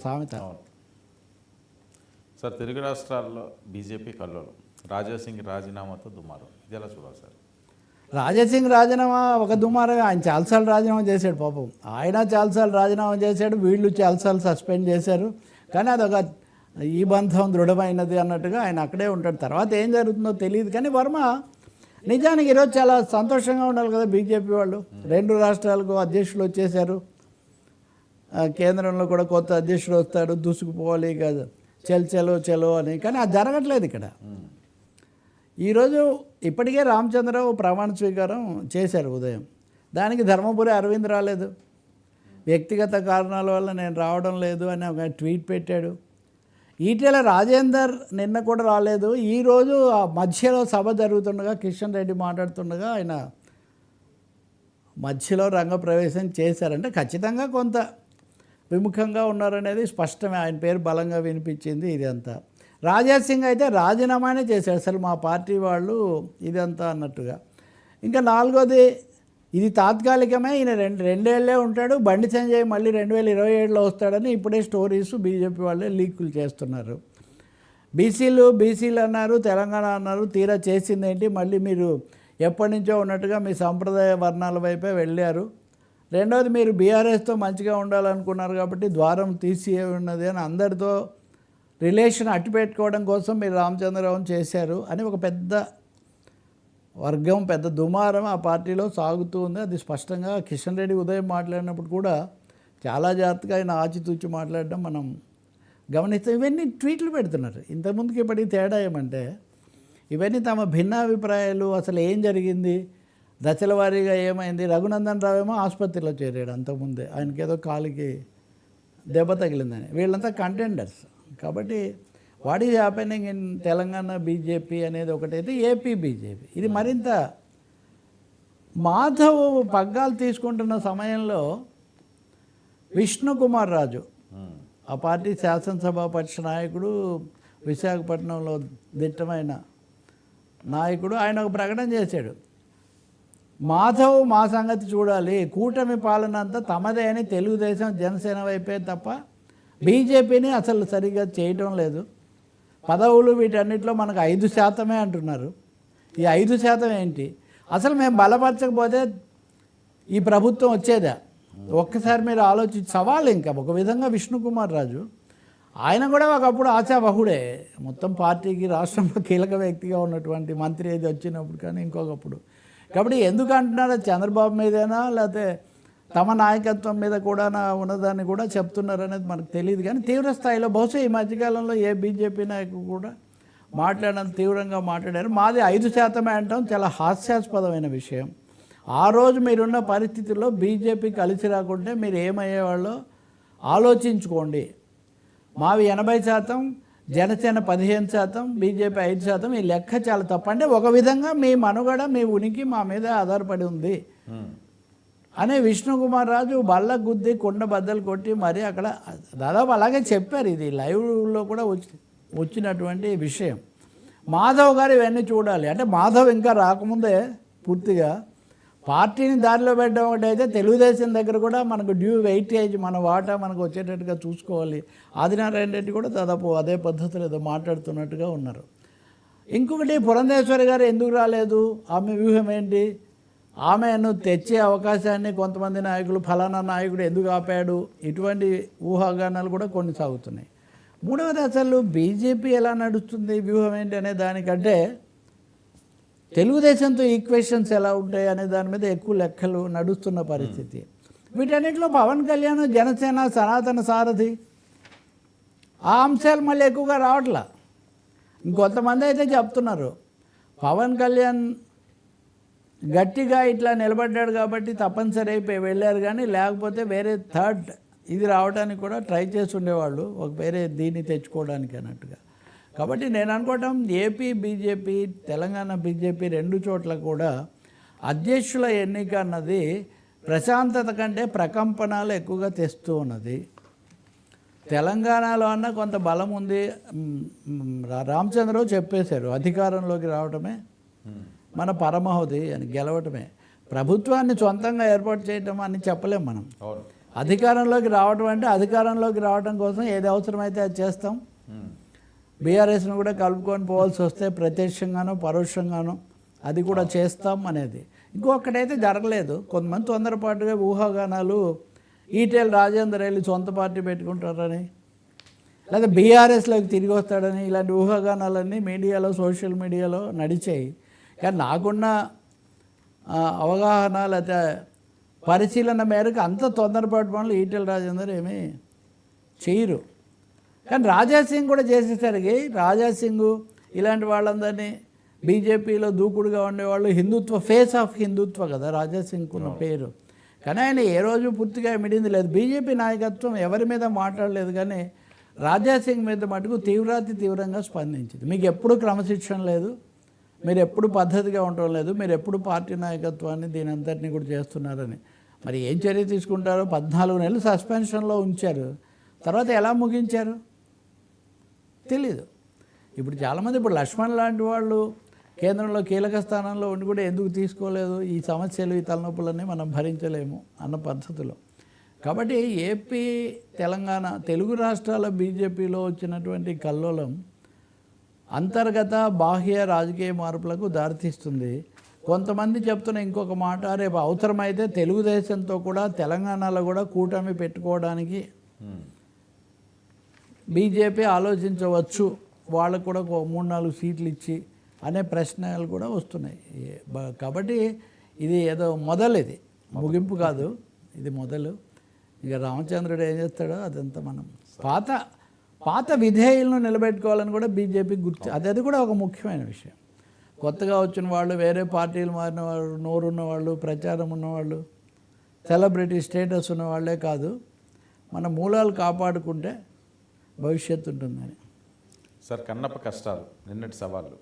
సామెత. సార్, తెలుగు రాష్ట్రాల్లో బీజేపీ కల్లోలం, రాజాసింగ్ రాజీనామాతో దుమారం, ఇది ఎలా చూడాలి సార్? రాజాసింగ్ రాజీనామా ఒక దుమారం. ఆయన చాలాసార్లు రాజీనామా చేశాడు పాపం. ఆయన చాలాసార్లు రాజీనామా చేశాడు, వీళ్ళు చాలాసార్లు సస్పెండ్ చేశారు. కానీ అదొక ఈ బంధం దృఢమైనది అన్నట్టుగా ఆయన అక్కడే ఉంటాడు. తర్వాత ఏం జరుగుతుందో తెలియదు. కానీ వర్మ నిజానికి ఈరోజు చాలా సంతోషంగా ఉండాలి కదా బీజేపీ వాళ్ళు. 2 రాష్ట్రాలకు అధ్యక్షులు వచ్చేశారు, కేంద్రంలో కూడా కొత్త అధ్యక్షుడు వస్తాడు, దూసుకుపోవాలి కదా, చలో అని. కానీ అది జరగట్లేదు ఇక్కడ. ఈరోజు ఇప్పటికే రామచంద్రరావు ప్రమాణ స్వీకారం చేశారు ఉదయం. దానికి ధర్మపురి అరవింద్ రాలేదు, వ్యక్తిగత కారణాల వల్ల నేను రావడం లేదు అని ఒక ట్వీట్ పెట్టాడు. ఈటెల రాజేందర్ నిన్న కూడా రాలేదు. ఈరోజు ఆ మధ్యలో సభ జరుగుతుండగా కిషన్ రెడ్డి మాట్లాడుతుండగా ఆయన మధ్యలో రంగప్రవేశం చేశారంటే ఖచ్చితంగా కొంత విముఖంగా ఉన్నారనేది స్పష్టమే. ఆయన పేరు బలంగా వినిపించింది ఇదంతా. రాజాసింగ్ అయితే రాజీనామానే చేశాడు, అసలు మా పార్టీ వాళ్ళు ఇదంతా అన్నట్టుగా. ఇంకా 4వది, ఇది తాత్కాలికమే, ఈయన రెండేళ్లే ఉంటాడు. బండి సంజయ్ మళ్ళీ 2027లో వస్తాడని ఇప్పుడే స్టోరీస్ బీజేపీ వాళ్ళే లీకులు చేస్తున్నారు. బీసీలు అన్నారు, తెలంగాణ అన్నారు, తీరా చేసింది ఏంటి? మళ్ళీ మీరు ఎప్పటి నుంచో ఉన్నట్టుగా మీ సంప్రదాయ వర్ణాల వైపే వెళ్ళారు. రెండవది, మీరు బీఆర్ఎస్తో మంచిగా ఉండాలనుకున్నారు కాబట్టి ద్వారం తీసి ఉన్నది అని అందరితో రిలేషన్ అట్టిపెట్టుకోవడం కోసం మీరు రామచంద్రరావుని చేశారు అని ఒక పెద్ద వర్గం, పెద్ద దుమారం ఆ పార్టీలో సాగుతూ ఉంది. అది స్పష్టంగా కిషన్ రెడ్డి ఉదయం మాట్లాడినప్పుడు కూడా చాలా జాగ్రత్తగా ఆయన ఆచితూచి మాట్లాడడం మనం గమనిస్తాం. ఇవన్నీ ట్వీట్లు పెడుతున్నారు. ఇంతకుముందుకి ఇప్పటికి తేడా ఏమంటే ఇవన్నీ తమ భిన్నాభిప్రాయాలు, అసలు ఏం జరిగింది, దశల వారీగా ఏమైంది. రఘునందన్ రావు ఏమో ఆసుపత్రిలో చేరాడు అంతకుముందే, ఆయనకి ఏదో కాలికి దెబ్బ తగిలిందని. వీళ్ళంతా కంటెండర్స్ కాబట్టి what is happening in Telangana BJP అనేది ఒకటైతే ఏపీ బీజేపీ ఇది మరింత. మాధవ్ పగ్గాలు తీసుకుంటున్న సమయంలో విష్ణుకుమార్ రాజు, ఆ పార్టీ శాసనసభాపక్ష నాయకుడు, విశాఖపట్నంలో దిట్టమైన నాయకుడు, ఆయన ఒక ప్రకటన చేశాడు. మాధవ్ మా సంగతి చూడాలి, కూటమి పాలన అంతా తమదే అని తెలుగుదేశం జనసేన వైపే తప్ప బీజేపీని అసలు సరిగ్గా చేయటం లేదు. పదవులు వీటన్నిటిలో మనకు 5% అంటున్నారు. ఈ 5% ఏంటి? అసలు మేము బలపరచకపోతే ఈ ప్రభుత్వం వచ్చేదా? ఒక్కసారి మీరు ఆలోచించి సవాల్. ఇంకా ఒక విధంగా విష్ణుకుమార్ రాజు ఆయన కూడా ఒకప్పుడు ఆశావహుడే, మొత్తం పార్టీకి రాష్ట్రంలో కీలక వ్యక్తిగా ఉన్నటువంటి మంత్రి ఏది వచ్చినప్పుడు కానీ ఇంకొకప్పుడు. కాబట్టి ఎందుకు అంటున్నారో చంద్రబాబు మీదైనా లేకపోతే తమ నాయకత్వం మీద కూడా ఉన్నదాన్ని కూడా చెప్తున్నారు అనేది మనకు తెలియదు. కానీ తీవ్ర స్థాయిలో బహుశా ఈ మధ్యకాలంలో ఏ బీజేపీ నాయకుడు కూడా మాట్లాడినంత తీవ్రంగా మాట్లాడారు. మాది 5% అంటాం చాలా హాస్యాస్పదమైన విషయం. ఆ రోజు మీరున్న పరిస్థితుల్లో బీజేపీ కలిసి రాకుంటే మీరు ఏమయ్యేవాళ్ళో ఆలోచించుకోండి. మావి 80%, జనసేన 15%, బీజేపీ 5%. ఈ లెక్క చాలా తప్పు. అంటే ఒక విధంగా మీ మనుగడ, మీ ఉనికి మా మీద ఆధారపడి ఉంది అనే విష్ణుకుమార్ రాజు బల్ల గుద్ది కుండ బద్దలు కొట్టి మరి అక్కడ దాదాపు అలాగే చెప్పారు. ఇది లైవ్లో కూడా వచ్చినటువంటి విషయం. మాధవ్ గారు ఇవన్నీ చూడాలి. అంటే మాధవ్ ఇంకా రాకముందే పూర్తిగా పార్టీని దారిలో పెట్టడం ఒకటైతే తెలుగుదేశం దగ్గర కూడా మనకు డ్యూ వెయిటేజ్, మన వాటా మనకు వచ్చేటట్టుగా చూసుకోవాలి. ఆదినారాయణ రెడ్డి కూడా దాదాపు అదే పద్ధతిలో ఏదో మాట్లాడుతున్నట్టుగా ఉన్నారు. ఇంకొకటి, పురంధేశ్వరి గారు ఎందుకు రాలేదు, ఆమె వ్యూహం ఏంటి, ఆమెను తెచ్చే అవకాశాన్ని కొంతమంది నాయకులు, ఫలానా నాయకుడు ఎందుకు ఆపాడు, ఇటువంటి ఊహాగానాలు కూడా కొన్ని సాగుతున్నాయి. మూడవది, అసలు బీజేపీ ఎలా నడుస్తుంది, వ్యూహం ఏంటి అనే దానికంటే తెలుగుదేశంతో ఈక్వేషన్స్ ఎలా ఉంటాయి అనే దాని మీద ఎక్కువ లెక్కలు నడుస్తున్న పరిస్థితి. వీటన్నిటిలో పవన్ కళ్యాణ్, జనసేన, సనాతన సారథి ఆ అంశాలు మళ్ళీ ఎక్కువగా రావట్లా. ఇంకొంతమంది అయితే చెప్తున్నారు పవన్ కళ్యాణ్ గట్టిగా ఇట్లా నిలబడ్డాడు కాబట్టి తప్పనిసరి అయిపోయి వెళ్ళారు, కానీ లేకపోతే వేరే థర్డ్ ఇది రావడానికి కూడా ట్రై చేసి ఉండేవాళ్ళు, ఒక వేరే దీన్ని తెచ్చుకోవడానికి అన్నట్టుగా. కాబట్టి నేను అనుకోవటం ఏపీ బీజేపీ, తెలంగాణ బీజేపీ 2 చోట్ల కూడా అధ్యక్షుల ఎన్నిక అన్నది ప్రశాంతత కంటే ప్రకంపనలు ఎక్కువగా తెస్తూ ఉన్నది. తెలంగాణలో అన్న కొంత బలం ఉంది. రామచంద్రరావు చెప్పేశారు అధికారంలోకి రావడమే మన పరమావధి అని, గెలవటమే. ప్రభుత్వాన్ని సొంతంగా ఏర్పాటు చేయటం అని చెప్పలేం మనం. అధికారంలోకి రావడం అంటే అధికారంలోకి రావడం కోసం ఏది అవసరమైతే అది చేస్తాం. బీఆర్ఎస్ను కూడా కలుపుకొని పోవాల్సి వస్తే ప్రత్యక్షంగానో పరోక్షంగానో అది కూడా చేస్తాం అనేది. ఇంకొకటైతే జరగలేదు. కొంతమంది తొందరపాటుగా ఊహాగానాలు ఈటెల రాజేందర్ వెళ్ళి సొంత పార్టీ పెట్టుకుంటారని, లేదా బీఆర్ఎస్లోకి తిరిగి వస్తాడని, ఇలాంటి ఊహాగానాలన్నీ మీడియాలో సోషల్ మీడియాలో నడిచాయి. కానీ నాకున్న అవగాహన లేదా పరిశీలన మేరకు అంత తొందరపాటు పనులు ఈటెల రాజేందర్ ఏమీ చేయరు. కానీ రాజాసింగ్ కూడా చేసేసరికి రాజాసింగ్ ఇలాంటి వాళ్ళందరినీ బీజేపీలో దూకుడుగా ఉండేవాళ్ళు హిందుత్వ ఫేస్ ఆఫ్ హిందుత్వ కదా రాజాసింగ్ ఉన్న పేరు. కానీ ఆయన ఏ రోజు పూర్తిగా మిడింది లేదు. బీజేపీ నాయకత్వం ఎవరి మీద మాట్లాడలేదు, కానీ రాజాసింగ్ మీద మటుకు తీవ్రంగా స్పందించింది. మీకు ఎప్పుడు క్రమశిక్షణ లేదు, మీరు ఎప్పుడు పద్ధతిగా ఉండటం లేదు, మీరు ఎప్పుడు పార్టీ నాయకత్వాన్ని దీని అంతటినీ కూడా చేస్తున్నారని. మరి ఏం చర్య తీసుకుంటారో 14 నెలలు సస్పెన్షన్లో ఉంచారు, తర్వాత ఎలా ముగించారు తెలీదు. ఇప్పుడు చాలామంది ఇప్పుడు లక్ష్మణ్ లాంటి వాళ్ళు కేంద్రంలో కీలక స్థానంలో ఉండి కూడా ఎందుకు తీసుకోలేదు, ఈ సమస్యలు ఈ తలనొప్పులన్నీ మనం భరించలేము అన్న పద్ధతిలో. కాబట్టి ఏపీ తెలంగాణ తెలుగు రాష్ట్రాల బీజేపీలో వచ్చినటువంటి కల్లోలం అంతర్గత బాహ్య రాజకీయ మార్పులకు దారితీస్తుంది. కొంతమంది చెప్తున్న ఇంకొక మాట, రేపు అవసరమైతే తెలుగుదేశంతో కూడా తెలంగాణలో కూడా కూటమి పెట్టుకోవడానికి బీజేపీ ఆలోచించవచ్చు, వాళ్ళకు కూడా 3-4 సీట్లు ఇచ్చి అనే ప్రశ్నలు కూడా వస్తున్నాయి. కాబట్టి ఇది ఏదో మొదలు, ఇది ముగింపు కాదు, ఇది మొదలు. ఇక రామచంద్రుడు ఏం చేస్తాడో అదంతా మనం పాత విధేయులను నిలబెట్టుకోవాలని కూడా బీజేపీ అది కూడా ఒక ముఖ్యమైన విషయం. కొత్తగా వచ్చిన వాళ్ళు, వేరే పార్టీలు మారిన వాళ్ళు, నోరున్న వాళ్ళు, ప్రచారం ఉన్నవాళ్ళు, సెలబ్రిటీ స్టేటస్ ఉన్న వాళ్ళే కాదు, మన మూలాలు కాపాడుకుంటే భవిష్యత్తు ఉంటుందని. సార్, కన్నప్ప కష్టాలు నిన్నటి సవాళ్ళు